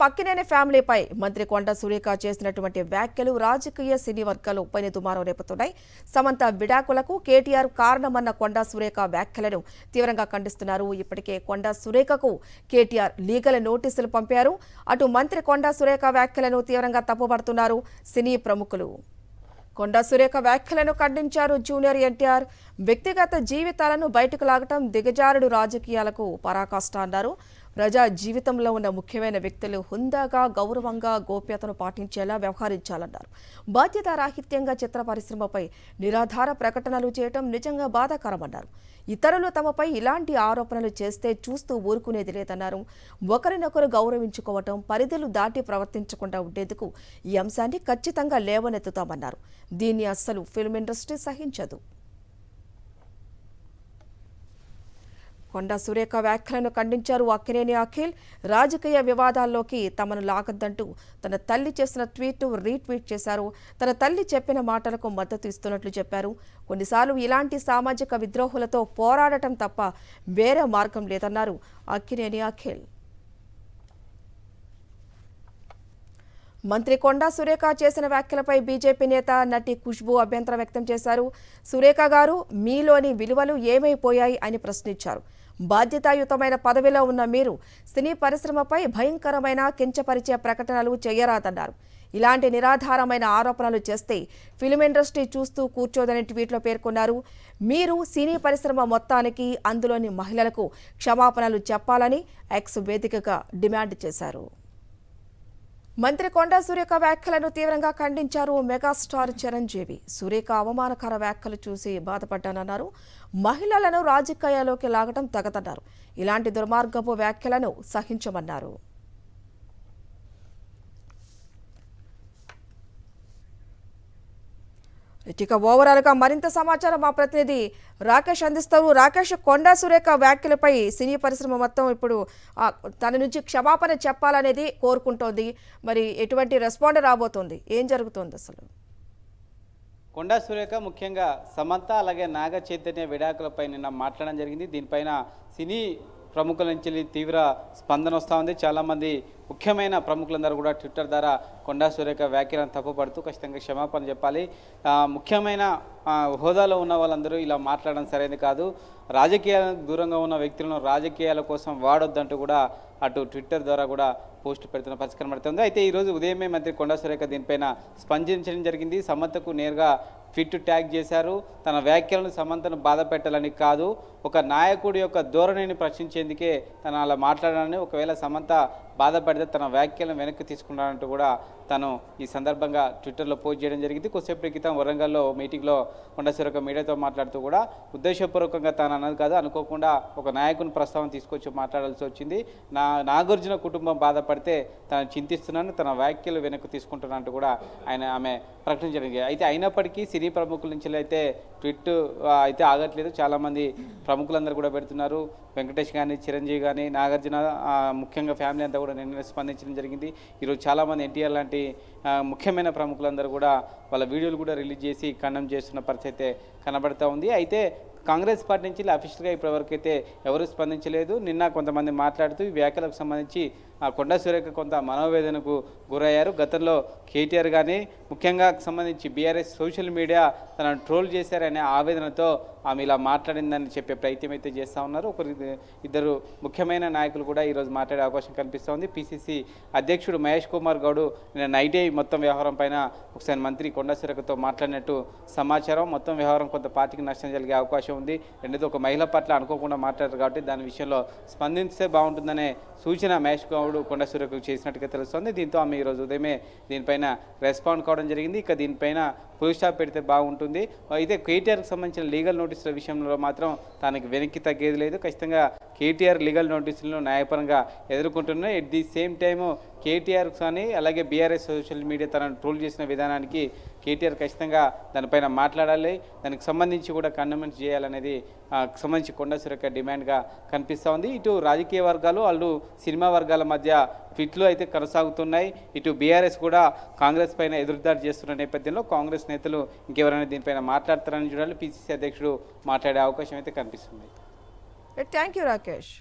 పక్కినేని ఫ్యామిలీపై మంత్రి కొండ సురేఖ చేసినటువంటి వ్యాఖ్యలు రాజకీయ సినీ వర్గాలు పైన దుమారం రేపుతున్నాయి. సమంత విడాకులకు కేటీఆర్ కారణమన్న కొండ సురేఖ వ్యాఖ్యలను తీవ్రంగా ఖండిస్తున్నారు. ఇప్పటికే కొండ సురేఖకు కేటీఆర్ లీగల్ నోటీసులు పంపారు. అటు మంత్రి కొండ సురేఖ వ్యాఖ్యలను తీవ్రంగా తప్పుపడుతున్నారు సినీ ప్రముఖులు. కొండ సురేఖ వ్యాఖ్యలను ఖండించారు జూనియర్ ఎన్టీఆర్. వ్యక్తిగత జీవితాలను బయటకు లాగటం దిగజారుడు రాజకీయాలకు పరాకాష్ట అన్నారు. ప్రజా జీవితంలో ఉన్న ముఖ్యమైన వ్యక్తులు హుందాగా గౌరవంగా గోప్యతను పాటించేలా వ్యవహరించాలన్నారు. బాధ్యతారాహిత్యంగా చిత్ర పరిశ్రమపై నిరాధార ప్రకటనలు చేయటం నిజంగా బాధాకరమన్నారు. ఇతరులు తమపై ఇలాంటి ఆరోపణలు చేస్తే చూస్తూ ఊరుకునేది లేదన్నారు. ఒకరినొకరు గౌరవించుకోవటం, పరిధులు దాటి ప్రవర్తించకుండా ఉండేందుకు ఈ అంశాన్ని ఖచ్చితంగా లేవనెత్తుతామన్నారు. దీన్ని అస్సలు ఫిల్మ్ ఇండస్ట్రీ సహించదు. కొండ సురేఖ వ్యాఖ్యలను ఖండించారు అక్కినేని అఖిల్. రాజకీయ వివాదాల్లోకి తమను లాగద్దంటూ తన తల్లి చేసిన ట్వీట్ రీట్వీట్ చేశారు. తన తల్లి చెప్పిన మాటలకు మద్దతు ఇస్తున్నట్లు చెప్పారు. కొన్నిసార్లు ఇలాంటి సామాజిక విద్రోహులతో పోరాడటం తప్ప వేరే మార్గం లేదన్నారు అక్కినేని అఖిల్. మంత్రి కొండ సురేఖ చేసిన వ్యాఖ్యలపై బీజేపీ నేత నటి ఖుష్బూ అభ్యంతరం వ్యక్తం చేశారు. సురేఖ గారు, మీలోని విలువలు ఏమైపోయాయి అని ప్రశ్నించారు. బాధ్యతాయుతమైన పదవిలో ఉన్న మీరు సినీ పరిశ్రమపై భయంకరమైన కించపరిచే ప్రకటనలు చేయరాదన్నారు. ఇలాంటి నిరాధారమైన ఆరోపణలు చేస్తే ఫిల్మ్ ఇండస్ట్రీ చూస్తూ కూర్చోదని ట్వీట్లో పేర్కొన్నారు. మీరు సినీ పరిశ్రమ మొత్తానికి, అందులోని మహిళలకు క్షమాపణలు చెప్పాలని ఎక్స్ వేదికగా డిమాండ్ చేశారు. మంత్రి కొండ సురేఖ వ్యాఖ్యలను తీవ్రంగా ఖండించారు మెగాస్టార్ చిరంజీవి. సురేఖ అవమానకర వ్యాఖ్యలు చూసి బాధపడ్డానన్నారు. మహిళలను రాజకీయాల్లోకి లాగడం తగదన్నారు. ఇలాంటి దుర్మార్గపు వ్యాఖ్యలను సహించమన్నారు. ఇక ఓవరాల్గా మరింత సమాచారం మా ప్రతినిధి రాకేష్ అందిస్తారు. రాకేష్, కొండ సురేఖ వ్యాఖ్యలపై సినీ పరిశ్రమ మొత్తం ఇప్పుడు తన నుంచి క్షమాపణ చెప్పాలనేది కోరుకుంటోంది. మరి ఎటువంటి రెస్పాండ్ రాబోతోంది? ఏం జరుగుతోంది అసలు? కొండ సురేఖ ముఖ్యంగా సమంత అలాగే నాగ చైతన్య విడాకులపై నిన్న మాట్లాడడం జరిగింది. దీనిపైన సినీ ప్రముఖుల నుంచి తీవ్ర స్పందన వస్తూ ఉంది. చాలామంది ముఖ్యమైన ప్రముఖులందరూ కూడా ట్విట్టర్ ద్వారా కొండా సురేఖ వ్యాఖ్యలను తప్పుపడుతూ ఖచ్చితంగా క్షమాపణ చెప్పాలి, ముఖ్యమైన హోదాలో ఉన్న వాళ్ళందరూ ఇలా మాట్లాడడం సరైనది కాదు, రాజకీయాలకు దూరంగా ఉన్న వ్యక్తులను రాజకీయాల కోసం వాడొద్దంటూ కూడా అటు ట్విట్టర్ ద్వారా కూడా పోస్ట్ పెడుతున్న పరిస్థితి కనబడుతుంది. అయితే ఈరోజు ఉదయమే మంత్రి కొండా సురేఖ దీనిపైన స్పందించడం జరిగింది. సమంతకు నేరుగా ట్విట్ ట్యాగ్ చేశారు. తన వ్యాఖ్యలను సమంతను బాధ పెట్టాలని కాదు, ఒక నాయకుడి యొక్క ధోరణిని ప్రశ్నించేందుకే తను అలా మాట్లాడాలని, ఒకవేళ సమంత బాధపడితే తన వ్యాఖ్యలను వెనక్కి తీసుకున్నానంటూ కూడా తను ఈ సందర్భంగా ట్విట్టర్లో పోస్ట్ చేయడం జరిగింది. కొద్దిసేపటి క్రితం వరంగల్లో మీటింగ్లో కొండ సురేఖ మీడియాతో మాట్లాడుతూ కూడా ఉద్దేశపూర్వకంగా తాను అన్నది కాదు, అనుకోకుండా ఒక నాయకుని ప్రస్తావన తీసుకొచ్చి మాట్లాడాల్సి వచ్చింది, నాగార్జున కుటుంబం బాధపడితే తను చింతిస్తున్నాను, తన వ్యాఖ్యలు వెనక్కి తీసుకుంటున్నట్టు కూడా ఆమె ప్రకటించడం జరిగింది. అయితే అయినప్పటికీ సినీ ప్రముఖుల నుంచి అయితే ట్విట్ అయితే ఆగట్లేదు. చాలామంది ప్రముఖులందరూ కూడా పెడుతున్నారు. వెంకటేష్ కానీ, చిరంజీవి కానీ, నాగార్జున ముఖ్యంగా ఫ్యామిలీ అంతా కూడా నిన్న స్పందించడం జరిగింది. ఈరోజు చాలామంది ఎన్టీఆర్ లాంటి ముఖ్యమైన ప్రముఖులందరూ కూడా వాళ్ళ వీడియోలు కూడా రిలీజ్ చేసి ఖండం చేస్తున్న పరిస్థితి అయితే కనబడుతూ ఉంది. అయితే కాంగ్రెస్ పార్టీ నుంచి అఫీషియల్గా ఇప్పటివరకు అయితే ఎవరు స్పందించలేదు. నిన్న కొంతమంది మాట్లాడుతూ ఈ వ్యాఖ్యలకు సంబంధించి కొండ సురేఖ కొంత మనోవేదనకు గురయ్యారు. గతంలో కేటీఆర్ కానీ ముఖ్యంగా సంబంధించి బీఆర్ఎస్ సోషల్ మీడియా తనను ట్రోల్ చేశారనే ఆవేదనతో ఆమె ఇలా మాట్లాడిందని చెప్పే ప్రయత్నం అయితే చేస్తూ ఉన్నారు. ఇద్దరు ముఖ్యమైన నాయకులు కూడా ఈరోజు మాట్లాడే అవకాశం కనిపిస్తూ ఉంది. పిసిసి అధ్యక్షుడు మహేష్ కుమార్ గౌడ్ నిన్న నైటే మొత్తం వ్యవహారం పైన ఒకసారి మంత్రి కొండ సురేఖతో మాట్లాడినట్టు సమాచారం. మొత్తం వ్యవహారం కొంత పార్టీకి నష్టం జరిగే అవకాశం ఉంది. రెండోది ఒక మహిళ పట్ల అనుకోకుండా మాట్లాడారు కాబట్టి దాని విషయంలో స్పందిస్తే బాగుంటుందనే సూచన మహేష్ గౌడ్ కొండ సురేఖకు చేసినట్టుగా తెలుస్తోంది. దీంతో ఆమె ఈరోజు ఉదయమే దీనిపైన రెస్పాండ్ కావడం జరిగింది. ఇక దీనిపైన ఫుల్ స్టాప్ పెడితే బాగుంటుంది. అయితే కేటీఆర్కి సంబంధించిన లీగల్ నోటీసుల విషయంలో మాత్రం తనకి వెనక్కి తగ్గేది లేదు. ఖచ్చితంగా కేటీఆర్ లీగల్ నోటీసులను న్యాయపరంగా ఎదుర్కొంటున్నాయి. At the same time KTR కానీ అలాగే బీఆర్ఎస్ సోషల్ మీడియా తనను ట్రోల్ చేసిన విధానానికి కేటీఆర్ ఖచ్చితంగా దానిపైన మాట్లాడాలి, దానికి సంబంధించి కూడా కండమెంట్స్ చేయాలనేది సంబంధించి కొండ సురేఖ డిమాండ్గా కనిపిస్తూ ఉంది. ఇటు రాజకీయ వర్గాలు అటు సినిమా వర్గాల మధ్య ట్వీట్లు అయితే కొనసాగుతున్నాయి. ఇటు బీఆర్ఎస్ కూడా కాంగ్రెస్ పైన ఎదురుదాడి చేస్తున్న నేపథ్యంలో కాంగ్రెస్ నేతలు ఇంకెవరైనా దీనిపైన మాట్లాడతారని చూడాలి. పిసిసి అధ్యక్షుడు మాట్లాడే అవకాశం అయితే కనిపిస్తుంది. Thank you Rakesh.